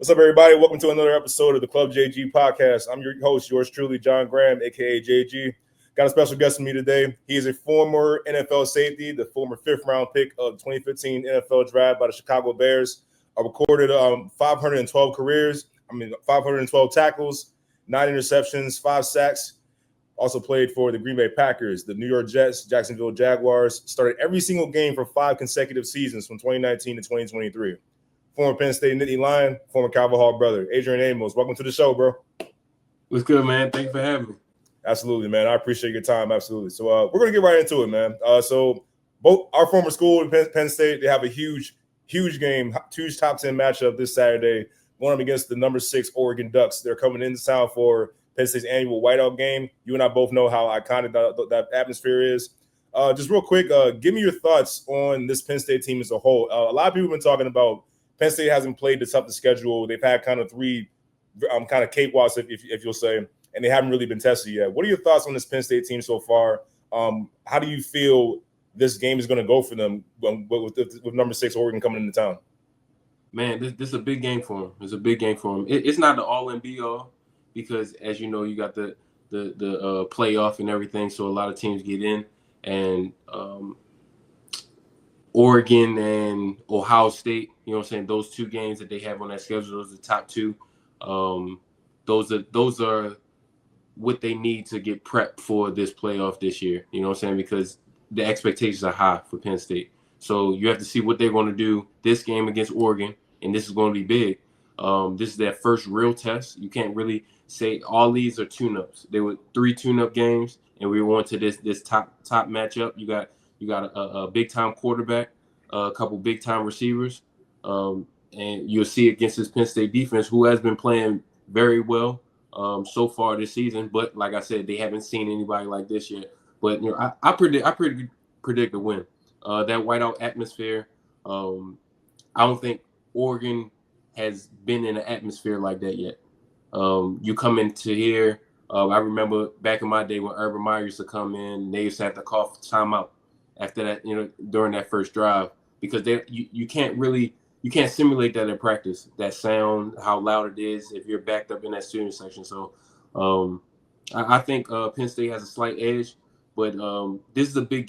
What's up, everybody? Welcome to another episode of the Club JG podcast. I'm your host, yours truly, John Graham, a.k.a. JG. Got a special guest with me today. He is a former NFL safety, the former fifth-round pick of the 2015 NFL draft by the Chicago Bears. Recorded 512 tackles, 9 interceptions, 5 sacks. Also played for the Green Bay Packers, the New York Jets, Jacksonville Jaguars. Started every single game for 5 consecutive seasons from 2019 to 2023. Former Penn State Nittany Lion, former Calvin Hall brother, Adrian Amos. Welcome to the show, bro. What's good, man? Thank you for having me. Absolutely, man. I appreciate your time. Absolutely. So we're going to get right into it, man. So both our former school, Penn State, they have a huge game, huge top 10 matchup this Saturday, going up against the number 6 Oregon Ducks. They're coming into town for Penn State's annual whiteout game. You and I both know how iconic that atmosphere is. Just real quick, give me your thoughts on this Penn State team as a whole. A lot of people have been talking about Penn State hasn't played the toughest schedule. They've had kind of 3 kind of cakewalks, if you'll say, and they haven't really been tested yet. What are your thoughts on this Penn State team so far? How do you feel this game is going to go for them with number 6 Oregon coming into town? Man, this is a big game for them. It's a big game for them. It's not the all and be all because, as you know, you got the playoff and everything, so a lot of teams get in, and Oregon and Ohio State, you know what I'm saying? Those 2 games that they have on that schedule, those are the top 2. Those are what they need to get prepped for this playoff this year. You know what I'm saying? Because the expectations are high for Penn State. So you have to see what they're going to do this game against Oregon, and this is going to be big. This is their first real test. You can't really say all these are tune-ups. They were 3 tune-up games, and we went to this top matchup. You got a big-time quarterback, a couple big-time receivers, and you'll see against this Penn State defense, who has been playing very well so far this season. But like I said, they haven't seen anybody like this yet. But you know, I predict a win. That whiteout atmosphere, I don't think Oregon has been in an atmosphere like that yet. You come into here. I remember back in my day when Urban Meyer used to come in, they used to have to call for timeout after that, you know, during that first drive, because you can't simulate that in practice, that sound, how loud it is if you're backed up in that student section. So I think Penn State has a slight edge, but this is a big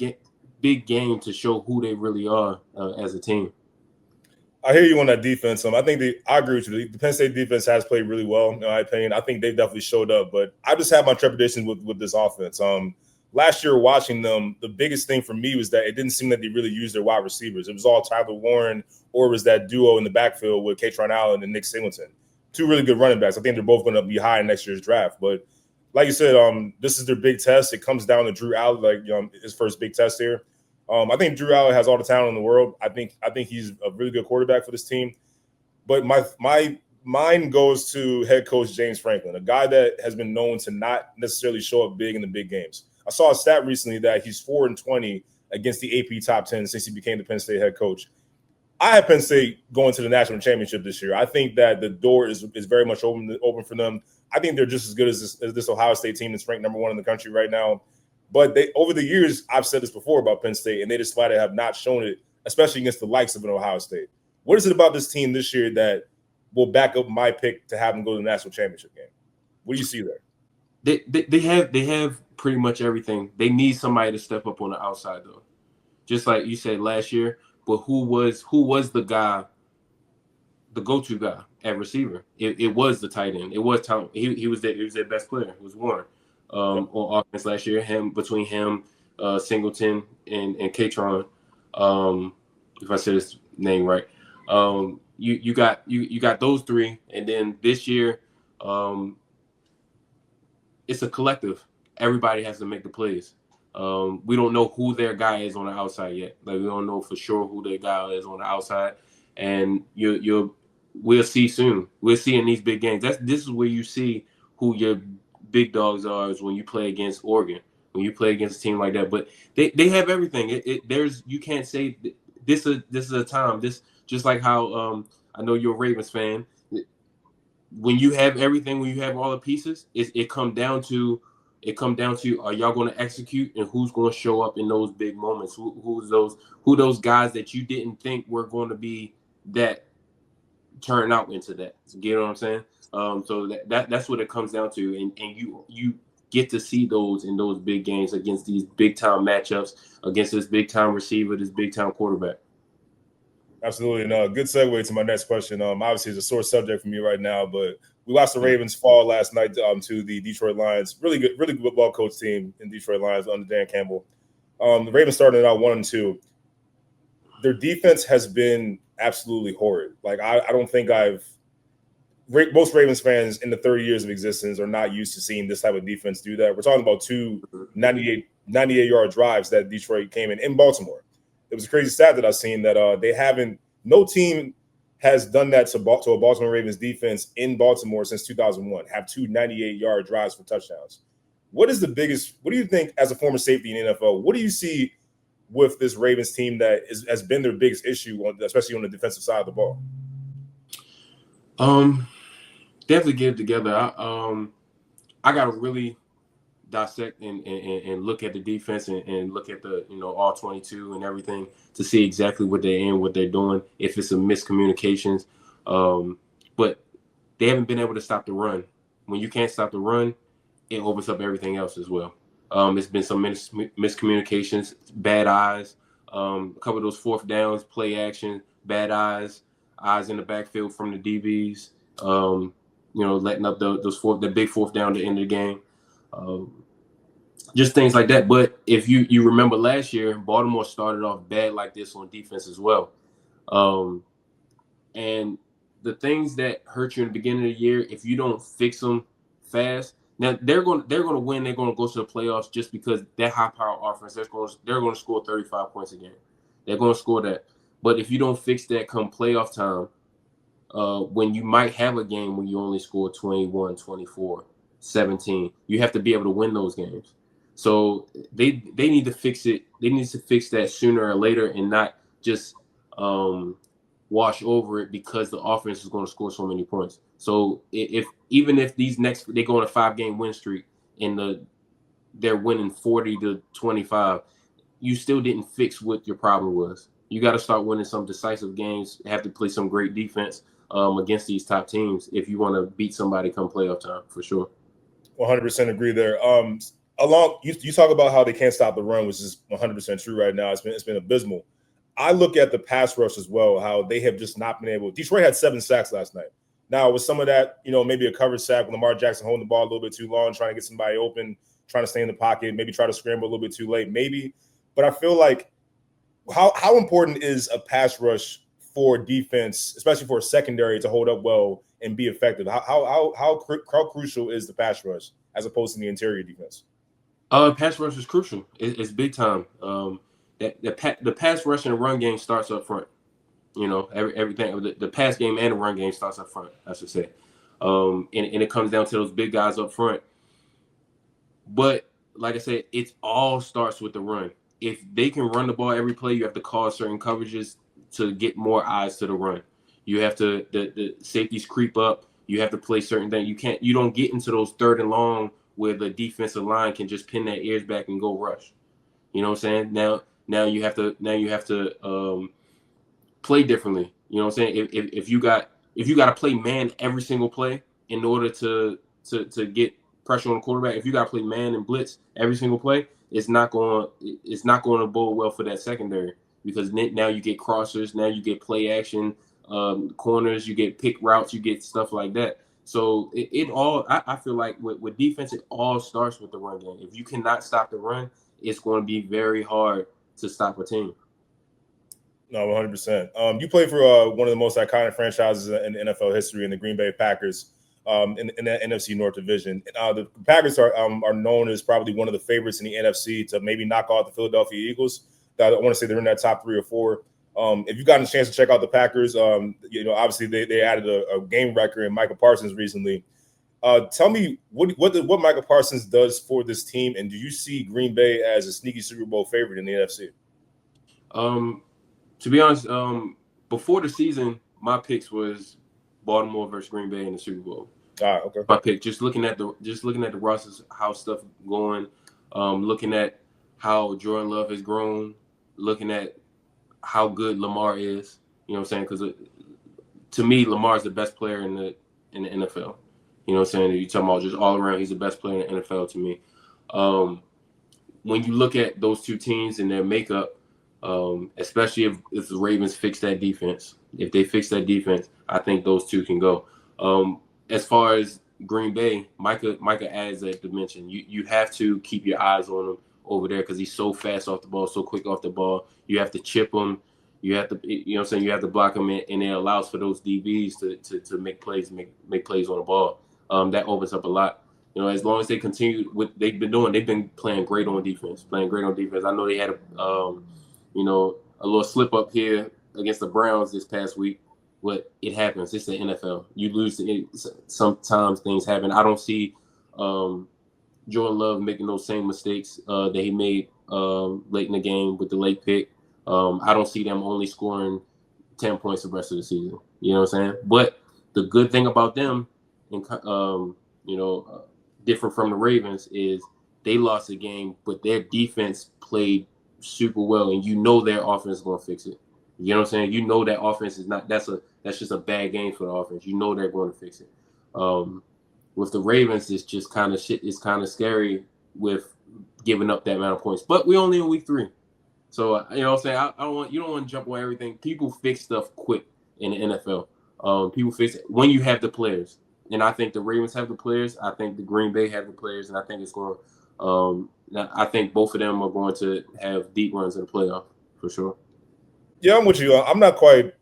game to show who they really are as a team. I hear you on that defense. I agree with you. The Penn State defense has played really well, in my opinion. I think they've definitely showed up, but I just have my trepidation with this offense. Last year watching them, the biggest thing for me was that it didn't seem that they really used their wide receivers. It was all Tyler Warren, or it was that duo in the backfield with Katron Allen and Nick Singleton. 2 really good running backs. I think they're both going to be high in next year's draft. But like you said, this is their big test. It comes down to Drew Allen, his first big test here. I think Drew Allen has all the talent in the world. I think he's a really good quarterback for this team. But my mind goes to head coach James Franklin, a guy that has been known to not necessarily show up big in the big games. I saw a stat recently that he's 4-20 against the AP top 10 since he became the Penn State head coach. I have Penn State going to the national championship this year. I think that the door is very much open for them. I think they're just as good as this Ohio State team that's ranked number 1 in the country right now. But over the years, I've said this before about Penn State, and they just flat out have not shown it, especially against the likes of an Ohio State. What is it about this team this year that will back up my pick to have them go to the national championship game? What do you see there? They have pretty much everything. They need somebody to step up on the outside, though. Just like you said last year, but who was the guy, the go-to guy at receiver? It was the tight end. It was Tom. He was their best player. It was Warren on offense last year. Between him, Singleton and Katron. If I said his name right, you got those 3, and then this year, it's a collective. Everybody has to make the plays. We don't know who their guy is on the outside yet. Like, we don't know for sure who their guy is on the outside, and we'll see soon. We'll see in these big games. This is where you see who your big dogs are, is when you play against Oregon, when you play against a team like that. But they have everything. You can't say this is a time. This just like how I know you're a Ravens fan. When you have everything, when you have all the pieces, it come down to are y'all going to execute, and who's going to show up in those big moments? Who those guys that you didn't think were going to be that turn out into that. You know what I'm saying? So that's what it comes down to, and you get to see those in those big games against these big time matchups against this big time receiver, this big time quarterback. Absolutely. And good segue to my next question. Obviously, it's a sore subject for me right now, but we watched the Ravens fall last night to the Detroit Lions. Really good well coached team in Detroit Lions under Dan Campbell. The Ravens started out 1-2. Their defense has been absolutely horrid. Like I don't think most Ravens fans in the 30 years of existence are not used to seeing this type of defense do that. We're talking about two 98-yard drives that Detroit came in Baltimore. It was a crazy stat that I've seen that no team has done that to a Baltimore Ravens defense in Baltimore since 2001, have two 98-yard drives for touchdowns. What do you think as a former safety in the NFL, what do you see with this Ravens team that has been their biggest issue, especially on the defensive side of the ball? Definitely get it together. I got to really dissect and look at the defense and look at the all 22 and everything to see exactly what they're in, what they're doing, if it's some miscommunications. But they haven't been able to stop the run. When you can't stop the run, it opens up everything else as well. It's been some miscommunications, bad eyes, a couple of those fourth downs, play action, bad eyes in the backfield from the DBs. Letting up the big fourth down at the end of the game. Just things like that. But if you remember last year, Baltimore started off bad like this on defense as well. And the things that hurt you in the beginning of the year, if you don't fix them fast, now they're going to win. They're going to go to the playoffs just because that high-power offense, they're going to score 35 points a game. They're going to score that. But if you don't fix that come playoff time, when you might have a game when you only score 21, 24, 17, you have to be able to win those games. So they need to fix it. They need to fix that sooner or later and not just wash over it because the offense is going to score so many points. So even if they go on a 5-game win streak and they're winning 40-25, you still didn't fix what your problem was. You got to start winning some decisive games. Have to play some great defense against these top teams if you want to beat somebody come playoff time, for sure. 100% agree there. You talk about how they can't stop the run, which is 100% true right now. It's been abysmal. I look at the pass rush as well, how they have just not been able. Detroit had 7 sacks last night. Now, with some of that, maybe a coverage sack with Lamar Jackson holding the ball a little bit too long, trying to get somebody open, trying to stay in the pocket, maybe try to scramble a little bit too late, maybe. But I feel like how important is a pass rush for defense, especially for a secondary, to hold up well and be effective? How crucial is the pass rush as opposed to the interior defense? Pass rush is crucial. It's big time. The pass rush and the run game starts up front. Everything. The pass game and the run game starts up front, I should say. And it comes down to those big guys up front. But like I said, it all starts with the run. If they can run the ball every play, you have to call certain coverages to get more eyes to the run. You have to the safeties creep up. You have to play certain things. You don't get into those 3rd and long where the defensive line can just pin their ears back and go rush. You know what I'm saying? Now you have to play differently. You know what I'm saying? If you got to play man every single play in order to get pressure on the quarterback, if you got to play man and blitz every single play, it's not going to bode well for that secondary, because now you get crossers, now you get play action, corners, you get pick routes, you get stuff like that. So I feel like with defense, it all starts with the run game. If you cannot stop the run, it's going to be very hard to stop a team. No, 100%. You played for one of the most iconic franchises in NFL history, in the Green Bay Packers, in the NFC North Division. The Packers are known as probably one of the favorites in the NFC to maybe knock out the Philadelphia Eagles. I want to say they're in that top 3 or 4. If you've gotten a chance to check out the Packers, obviously they added a game record in Michael Parsons recently. Tell me what Michael Parsons does for this team, and do you see Green Bay as a sneaky Super Bowl favorite in the NFC? To be honest, before the season, my picks was Baltimore versus Green Bay in the Super Bowl. Okay. My pick, just looking at the rosters, how stuff going, looking at how Jordan Love has grown, looking at how good Lamar is. You know what I'm saying? Because to me, Lamar's the best player in the NFL. You know what I'm saying? You're talking about just all around, he's the best player in the NFL to me. When you look at those two teams and their makeup, especially if the Ravens fix that defense, if they fix that defense, I think those two can go. As far as Green Bay, Micah adds that dimension. You have to keep your eyes on him over there because he's so fast off the ball, so quick off the ball. You have to chip him. You have to, you know what I'm saying? You have to block him, and it allows for those DBs to make plays, make plays on the ball. That opens up a lot. You know, as long as they continue what they've been doing, they've been playing great on defense. I know they had a little slip up here against the Browns this past week. But it happens. It's the NFL. You lose. Sometimes things happen. I don't see Jordan Love making those same mistakes that he made late in the game with the late pick. I don't see them only scoring 10 points the rest of the season. You know what I'm saying? But the good thing about them, different from the Ravens, is they lost the game, but their defense played super well, and you know their offense is going to fix it. You know what I'm saying? You know that offense is not. That's just a bad game for the offense. You know they're going to fix it. With the Ravens, it's just kind of shit. It's kind of scary with giving up that amount of points. But we only in week 3, so you know what I'm saying. You don't want to jump on everything. People fix stuff quick in the NFL. People fix it when you have the players, and I think the Ravens have the players. I think the Green Bay have the players, and I think it's going. I think both of them are going to have deep runs in the playoff for sure. Yeah, I'm with you. I'm not quite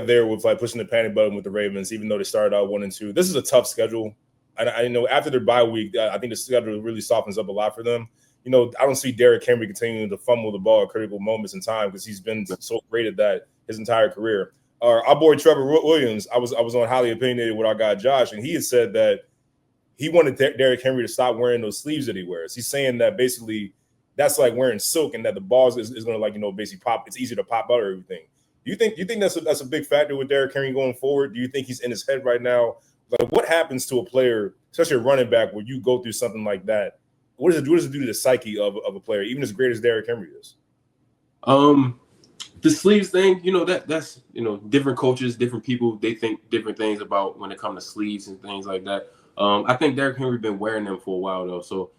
there with like pushing the panic button with the Ravens, even though they started out 1-2. This is a tough schedule. I know after their bye week, I think the schedule really softens up a lot for them. You know, I don't see Derrick Henry continuing to fumble the ball at critical moments in time because he's been so great at that his entire career. Our boy Trevor Williams, I was on Highly Opinionated with our guy Josh, and he had said that he wanted Derrick Henry to stop wearing those sleeves that he wears. He's saying that basically that's like wearing silk, and that the balls is going to basically pop. It's easier to pop out or everything. Do you think that's a big factor with Derrick Henry going forward? Do you think he's in his head right now? Like, what happens to a player, especially a running back, where you go through something like that? What does it do to the psyche of a player, even as great as Derrick Henry is? The sleeves thing, that's different coaches, different people, they think different things about when it comes to sleeves and things like that. I think Derrick Henry been wearing them for a while though, so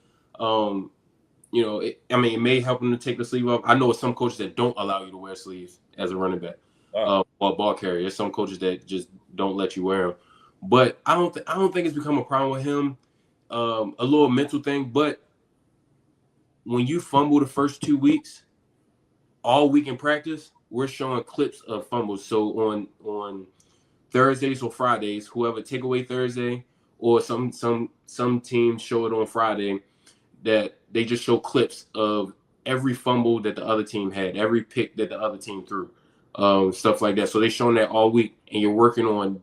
it may help him to take the sleeve off. I know some coaches that don't allow you to wear sleeves as a running back or ball carrier. There's some coaches that just don't let you wear them. But I don't think it's become a problem with him. A little mental thing, but when you fumble the first 2 weeks, all week in practice, we're showing clips of fumbles. So on Thursdays or Fridays, whoever take away Thursday, or some teams show it on Friday, that they just show clips of every fumble that the other team had, every pick that the other team threw, stuff like that. So they're showing that all week, and you're working on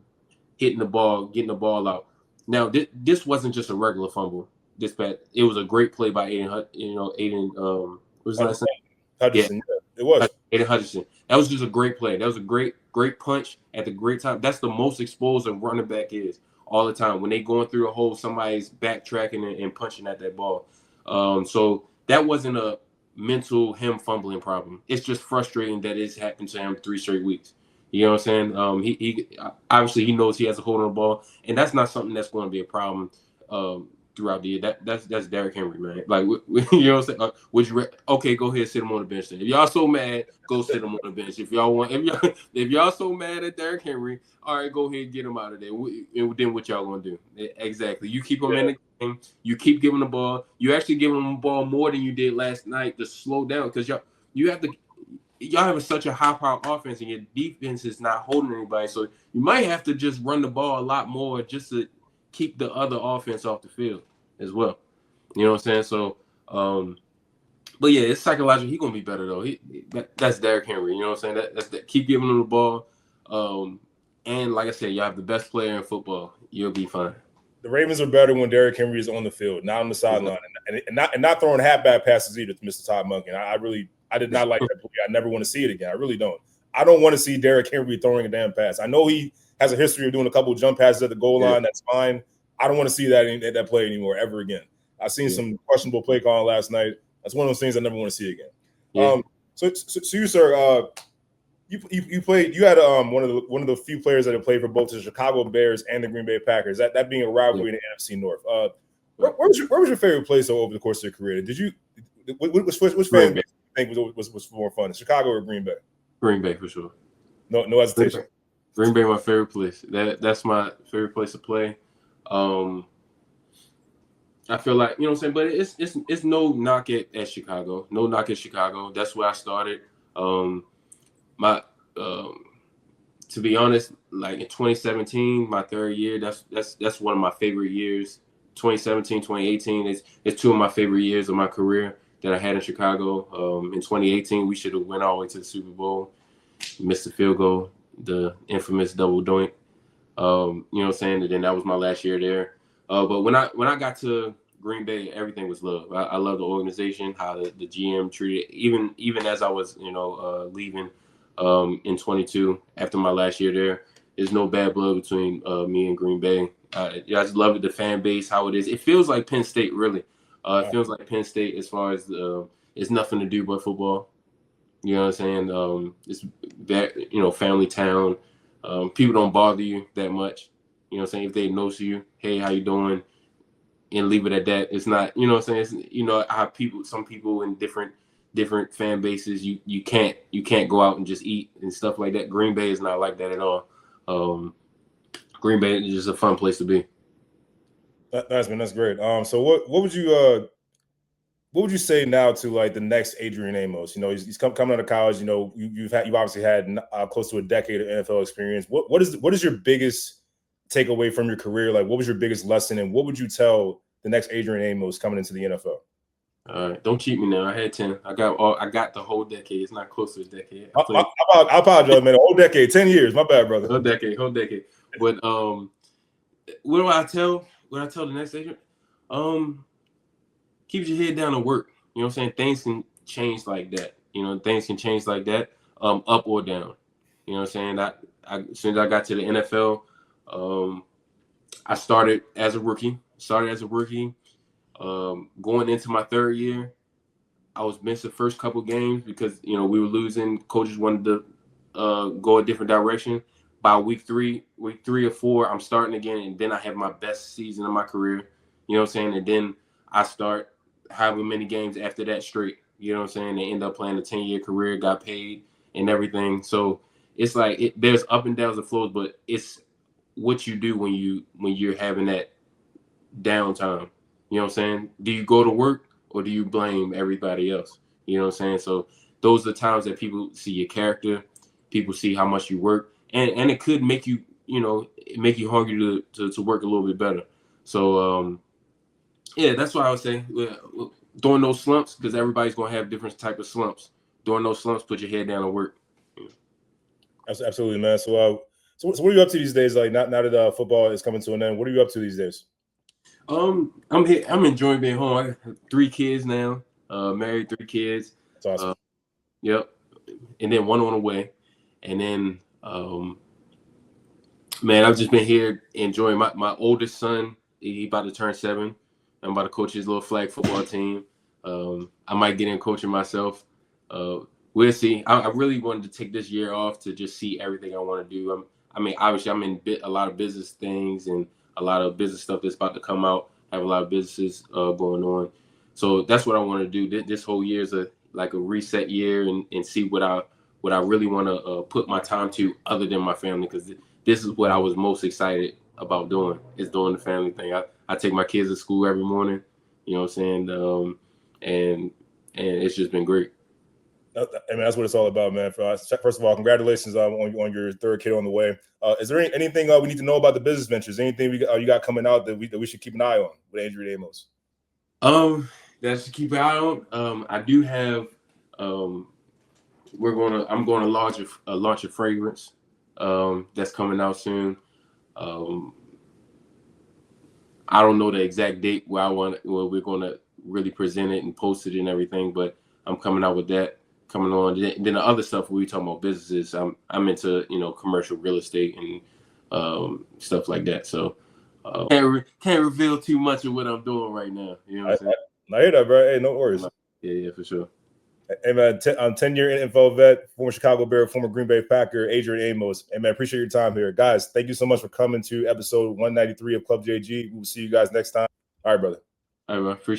hitting the ball, getting the ball out. Now, this wasn't just a regular fumble. It was a great play by Aiden. What was that? Hutchinson. Yeah, it was Aiden Hutchinson. That was just a great play. That was a great punch at the great time. That's the most exposed a running back is all the time. When they going through a hole, somebody's backtracking and punching at that ball. So that wasn't a mental him fumbling problem. It's just frustrating that it's happened to him 3 straight weeks. You know what I'm saying? He obviously he knows he has a hold on the ball, and that's not something that's going to be a problem throughout the year. That's Derrick Henry, man. Like, you know what I'm saying? Okay, go ahead, sit him on the bench then. If y'all so mad, go sit him on the bench. If y'all so mad at Derrick Henry, all right, go ahead, get him out of there. Then what y'all gonna do? Exactly. You keep him in the game. You keep giving the ball. You actually give him the ball more than you did last night to slow down, because y'all have such a high-power offense, and your defense is not holding anybody. So you might have to just run the ball a lot more just to keep the other offense off the field as well. You know what I'm saying? So, but yeah, it's psychological. He's gonna be better though. That's Derrick Henry. You know what I'm saying? That's keep giving him the ball. And like I said, y'all have the best player in football. You'll be fine. The Ravens are better when Derrick Henry is on the field, not on the sideline, and not throwing halfback passes either to Mr. Todd Monken. I did not like that play. I never want to see it again. I really don't. I don't want to see Derrick Henry throwing a damn pass. I know he has a history of doing a couple of jump passes at the goal line. That's fine. I don't want to see that play anymore ever again. I've seen some questionable play calling last night. That's one of those things I never want to see again. So you, sir, You played. You had one of the few players that have played for both the Chicago Bears and the Green Bay Packers. That being a rivalry in the NFC North. Where was your favorite place over the course of your career? Did you which fan base do you think was more fun, Chicago or Green Bay? Green Bay for sure. No hesitation. Green Bay, my favorite place. That's my favorite place to play. I feel like, you know what I'm saying, but it's no knock at Chicago. No knock at Chicago. That's where I started. To be honest, like in 2017, my third year, that's one of my favorite years. 2017, 2018 is two of my favorite years of my career that I had in Chicago. In 2018, we should have went all the way to the Super Bowl, missed the field goal, the infamous double doink. You know what I'm saying? And then that was my last year there. But when I got to Green Bay, everything was love. I love the organization, how the GM treated, even as I was, leaving in 22 after my last year there. There's no bad blood between me and Green Bay. I just love it, the fan base, how it is. It feels like Penn State, really. It feels like Penn State as far as it's nothing to do but football. You know what I'm saying? It's that, family town. People don't bother you that much. You know what I'm saying? If they notice you, hey, how you doing? And leave it at that. It's not, you know what I'm saying? It's, how some people in different fan bases, you can't go out and just eat and stuff like that. Green Bay is not like that at all. Green Bay is just a fun place to be. That's great. So what would you say now to like the next Adrian Amos? He's coming out of college. You've obviously had close to a decade of NFL experience. What is your biggest takeaway from your career? Like, what was your biggest lesson, and what would you tell the next Adrian Amos coming into the NFL? All right, don't cheat me now. I had 10. I got the whole decade. It's not close to a decade. I apologize, man. A whole decade, 10 years. My bad, brother. Whole decade. But what do I tell? What I tell the next Adrian? Keep your head down and work. You know what I'm saying? Things can change like that. Things can change like that, up or down. You know what I'm saying? As soon as I got to the NFL, I started as a rookie. Going into my third year, I was missed the first couple games because we were losing. Coaches wanted to go a different direction. By week three or four, I'm starting again, and then I have my best season of my career. You know what I'm saying? And then I start having many games after that straight. You know what I'm saying? They end up playing a 10-year career, got paid and everything. So it's like there's up and downs and flows, but it's what you do when you're having that downtime. You know what I'm saying? Do you go to work or do you blame everybody else? You know what I'm saying? So those are the times that people see your character, people see how much you work, and it could make you, make you hungry to work a little bit better. So yeah, that's what I would say. During those slumps, because everybody's gonna have different type of slumps. During those slumps, put your head down and work. Absolutely, man. So what are you up to these days? Like now that football is coming to an end, what are you up to these days? I'm enjoying being home. I have 3 kids now. Married, 3 kids. That's awesome. Yep. And then one on the way. And then man, I've just been here enjoying my oldest son. He about to turn 7. I'm about to coach his little flag football team. I might get in coaching myself. We'll see. I really wanted to take this year off to just see everything I want to do. Obviously, I'm in a lot of business things and a lot of business stuff that's about to come out. I have a lot of businesses going on. So that's what I want to do. This whole year is a reset year and see what I really want to put my time to other than my family, because this is what I was most excited about doing, is doing the family thing. I take my kids to school every morning, you know what I'm saying? And it's just been great. That's what it's all about, man. First of all, congratulations on your third kid on the way. Is there anything we need to know about the business ventures? Anything you got coming out that we should keep an eye on with Adrian Amos? That should keep an eye on. I do have. I'm going to launch a fragrance. That's coming out soon. I don't know the exact date where we're going to really present it and post it and everything, but I'm coming out with that. Coming on. Then the other stuff we talking about businesses, I'm into commercial real estate and stuff like that. So can't reveal too much of what I'm doing right now. You know what I'm saying? I hear that, bro. Hey, no worries. Yeah, for sure. Hey man, 10-year info vet, former Chicago Bear, former Green Bay Packer, Adrian Amos. Hey man, appreciate your time here. Guys, thank you so much for coming to episode 193 of Club JG. We'll see you guys next time. All right, brother. All right, man. Appreciate